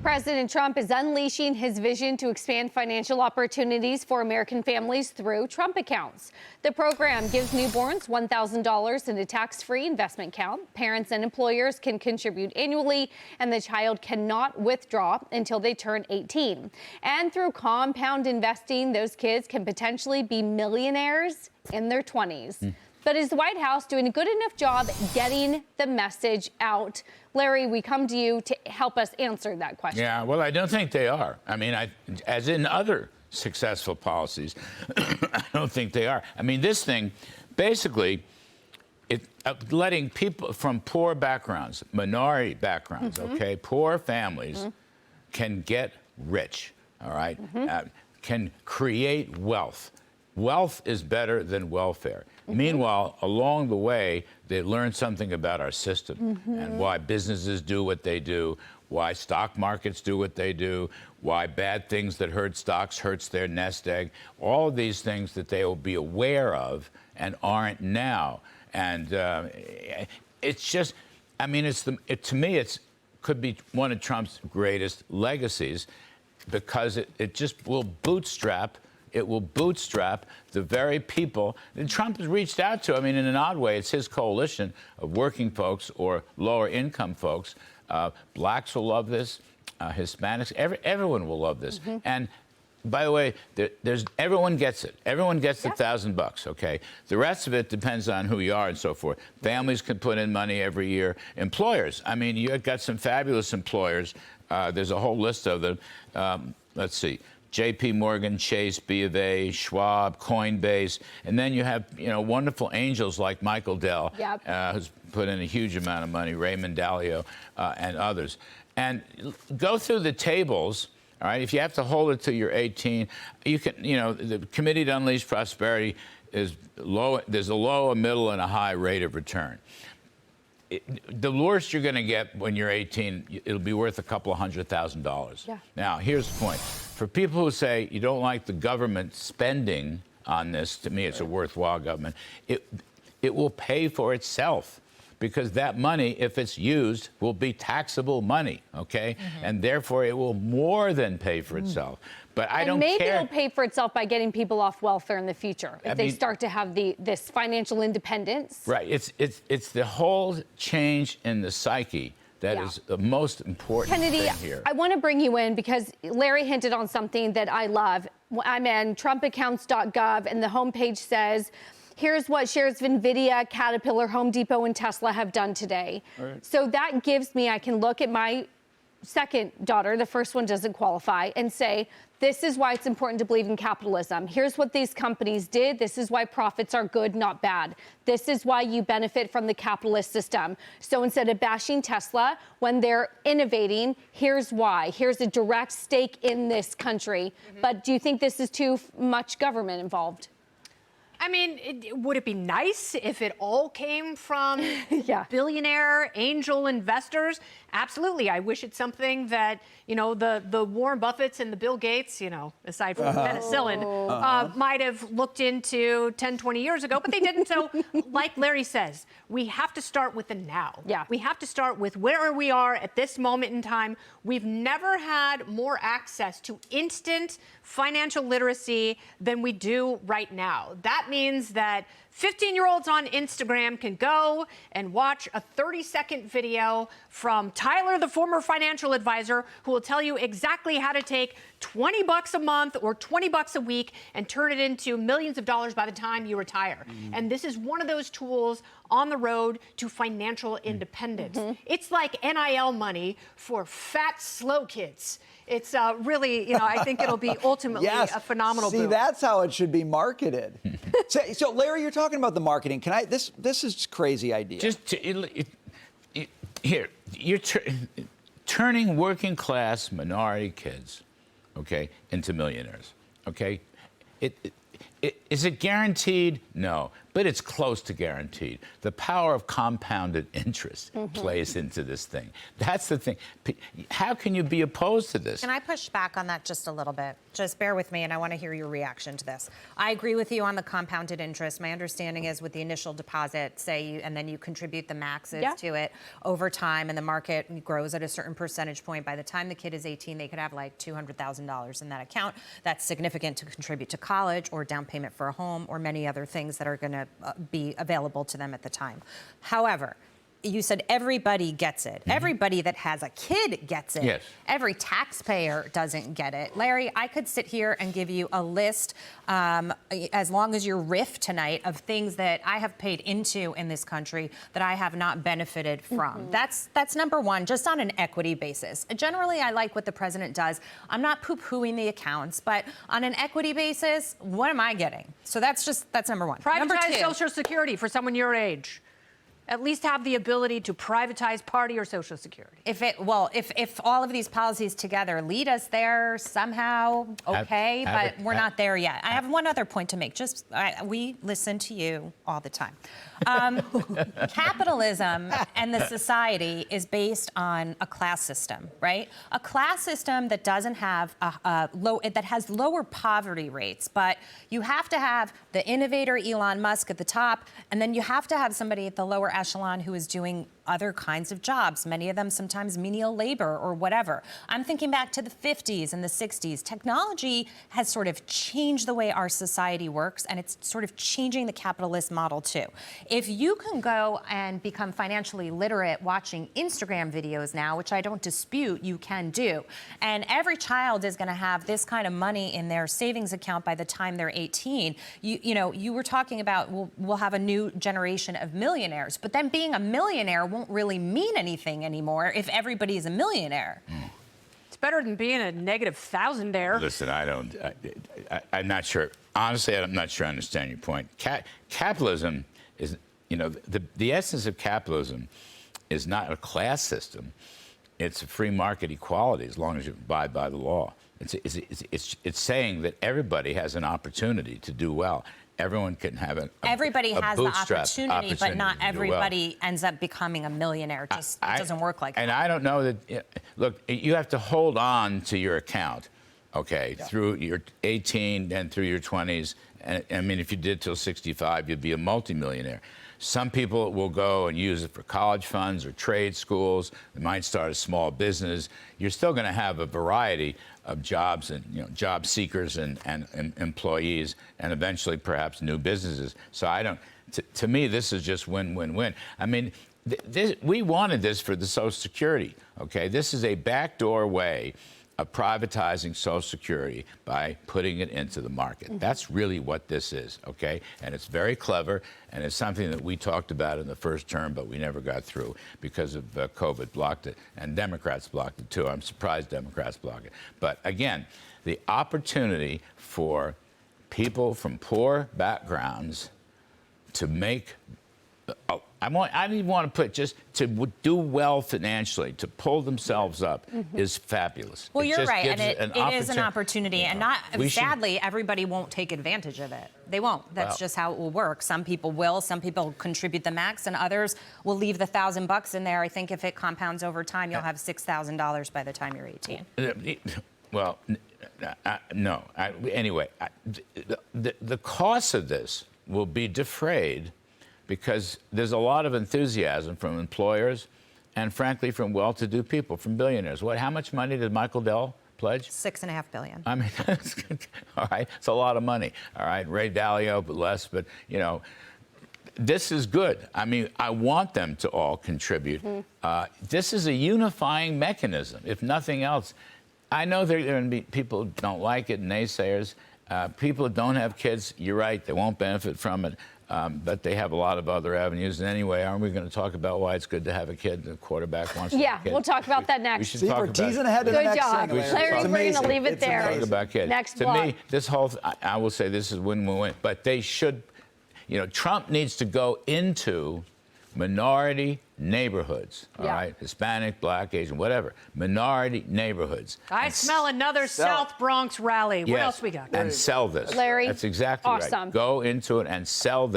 President Trump is unleashing his vision to expand financial opportunities for American families through Trump accounts. The program gives newborns $1,000 in a tax-free investment account. Parents and employers can contribute annually, and the child cannot withdraw until they turn 18. And through compound investing, those kids can potentially be millionaires in their 20s. But is the White House doing a good enough job getting the message out? Larry, we come to you to help us answer that question. Yeah, well, I don't think they are. I mean, as in other successful policies, I don't think they are. I mean, this thing, basically, letting people from poor backgrounds, minority backgrounds, okay, poor families can get rich, all right, can create wealth. Wealth is better than welfare. Meanwhile, along the way, they learn something about our system and why businesses do what they do, why stock markets do what they do, why bad things that hurt stocks hurts their nest egg, all of these things that they will be aware of and aren't now. And it's just, I mean, to me, it could be one of Trump's greatest legacies because it just will bootstrap. It will bootstrap the very people that Trump has reached out to. I mean, in an odd way, it's his coalition of working folks or lower income folks. Blacks will love this. Hispanics, everyone will love this. And by the way, everyone gets it. Everyone gets the $1,000, okay? The rest of it depends on who you are and so forth. Families can put in money every year. Employers, I mean, you've got some fabulous employers. There's a whole list of them. Let's see. J.P. Morgan, Chase, B of A, Schwab, Coinbase, and then you have wonderful angels like Michael Dell, who's put in a huge amount of money, Raymond Dalio, and others. And go through the tables. All right, if you have to hold it till you're 18, you can. The Committee to Unleash Prosperity is low. There's a low, a middle, and a high rate of return. The worst you're going to get when you're 18, it'll be worth a couple of $100,000. Yeah. Now, here's the point. For people who say you don't like the government spending on this, to me, it's a worthwhile government. It will pay for itself because that money, if it's used, will be taxable money, okay? And therefore, it will more than pay for itself. But I don't care. Maybe it'll pay for itself by getting people off welfare in the future if they start to have this financial independence. Right. It's the whole change in the psyche that is the most important Kennedy, thing here. I want to bring you in because Larry hinted on something that I love. I'm in TrumpAccounts.gov, and the homepage says, here's what shares of NVIDIA, Caterpillar, Home Depot, and Tesla have done today. Right. So that gives me, I can look at my second daughter, the first one doesn't qualify, and say, this is why it's important to believe in capitalism. Here's what these companies did. This is why profits are good, not bad. This is why you benefit from the capitalist system. So instead of bashing Tesla when they're innovating, here's why. Here's a direct stake in this country. But do you think this is too much government involved? I mean, would it be nice if it all came from billionaire angel investors? Absolutely. I wish it's something that, the Warren Buffetts and the Bill Gates, aside from penicillin, might have looked into 10, 20 years ago, but they didn't. So like Larry says, we have to start with the now. Yeah. We have to start with where we are at this moment in time. We've never had more access to instant financial literacy than we do right now. That means that 15-year-olds on Instagram can go and watch a 30-second video from Tyler, the former financial advisor, who will tell you exactly how to take $20 a month or $20 a week and turn it into millions of dollars by the time you retire. And this is one of those tools on the road to financial independence. It's like NIL money for fat, slow kids. It's really, I think it'll be ultimately a phenomenal boom. See, that's how it should be marketed. So, Larry, you're talking about the marketing. This is a crazy idea. Here, you're turning working class minority kids, okay, into millionaires, okay? Is it guaranteed? No, but it's close to guaranteed. The power of compounded interest plays into this thing. That's the thing. How can you be opposed to this? Can I push back on that just a little bit? Just bear with me, and I want to hear your reaction to this. I agree with you on the compounded interest. My understanding is with the initial deposit, and then you contribute the maxes to it over time, and the market grows at a certain percentage point. By the time the kid is 18, they could have like $200,000 in that account. That's significant to contribute to college or down payment for a home or many other things that are going to be available to them at the time. However, you said everybody gets it. Everybody that has a kid gets it. Yes. Every taxpayer doesn't get it. Larry, I could sit here and give you a list, as long as you're riff tonight, of things that I have paid into in this country that I have not benefited from. That's number one, just on an equity basis. Generally, I like what the president does. I'm not poo-pooing the accounts, but on an equity basis, what am I getting? So that's number one. Number Privatize two, Social Security for someone your age. At least have the ability to privatize part of your Social Security. if all of these policies together lead us there somehow, okay, but we're not there yet. I have one other point to make. We listen to you all the time. Capitalism and the society is based on a class system, right? A class system that doesn't have that has lower poverty rates, but you have to have the innovator Elon Musk at the top, and then you have to have somebody at the lower echelon who is doing other kinds of jobs, many of them sometimes menial labor or whatever. I'm thinking back to the 50s and the 60s. Technology has sort of changed the way our society works, and it's sort of changing the capitalist model too. If you can go and become financially literate watching Instagram videos now, which I don't dispute you can do, and every child is going to have this kind of money in their savings account by the time they're 18, you were talking about we'll have a new generation of millionaires, but then being a millionaire won't really mean anything anymore if everybody is a millionaire. It's better than being a negative thousandaire. Listen, I'm not sure. Honestly, I'm not sure I understand your point. Capitalism is, the essence of capitalism is not a class system. It's a free market equality as long as you abide by the law. It's saying that everybody has an opportunity to do well. Everyone can have everybody has the opportunity, but not everybody well. ends up becoming a millionaire. It doesn't work like that. And I don't know that. Look, you have to hold on to your account, okay, through your 18 and through your 20s. And I mean, if you did till 65, you'd be a multimillionaire. Some people will go and use it for college funds or trade schools. They might start a small business. You're still going to have a variety of jobs and job seekers and employees, and eventually perhaps new businesses. So I don't. To me, this is just win-win-win. I mean, we wanted this for the Social Security. Okay, this is a backdoor way of privatizing Social Security by putting it into the market. That's really what this is, okay? And it's very clever, and it's something that we talked about in the first term, but we never got through because of COVID blocked it, and Democrats blocked it too. I'm surprised Democrats blocked it. But again, the opportunity for people from poor backgrounds to make I even want to put just to do well financially, to pull themselves up is fabulous. Well, you're right, and it is an opportunity, and sadly, everybody won't take advantage of it. They won't. That's just how it will work. Some people will. Some people contribute the max, and others will leave the $1,000 in there. I think if it compounds over time, you'll have $6,000 by the time you're 18. Well, no. Anyway, the cost of this will be defrayed, because there's a lot of enthusiasm from employers and, frankly, from well-to-do people, from billionaires. How much money did Michael Dell pledge? $6.5 billion. I mean, all right, it's a lot of money. All right, Ray Dalio, but less. But this is good. I mean, I want them to all contribute. This is a unifying mechanism, if nothing else. I know there are going to be people who don't like it, naysayers. People who don't have kids, you're right, they won't benefit from it. But they have a lot of other avenues. And anyway, aren't we going to talk about why it's good to have a kid? The quarterback wants to have a kid. We'll talk about that next. We should See, talk we're about teasing ahead to the next job. segment. Larry, It's we're going amazing. to leave it It's there. amazing. Talk about kids. Next to block. me, this whole, I will say this is win-win-win. But they should, Trump needs to go into minority neighborhoods, all Yeah. right? Hispanic, Black, Asian, whatever. Minority neighborhoods. I smell another South Bronx rally. What else we got? And sell this. Larry, That's exactly awesome. right. Go into it and sell this.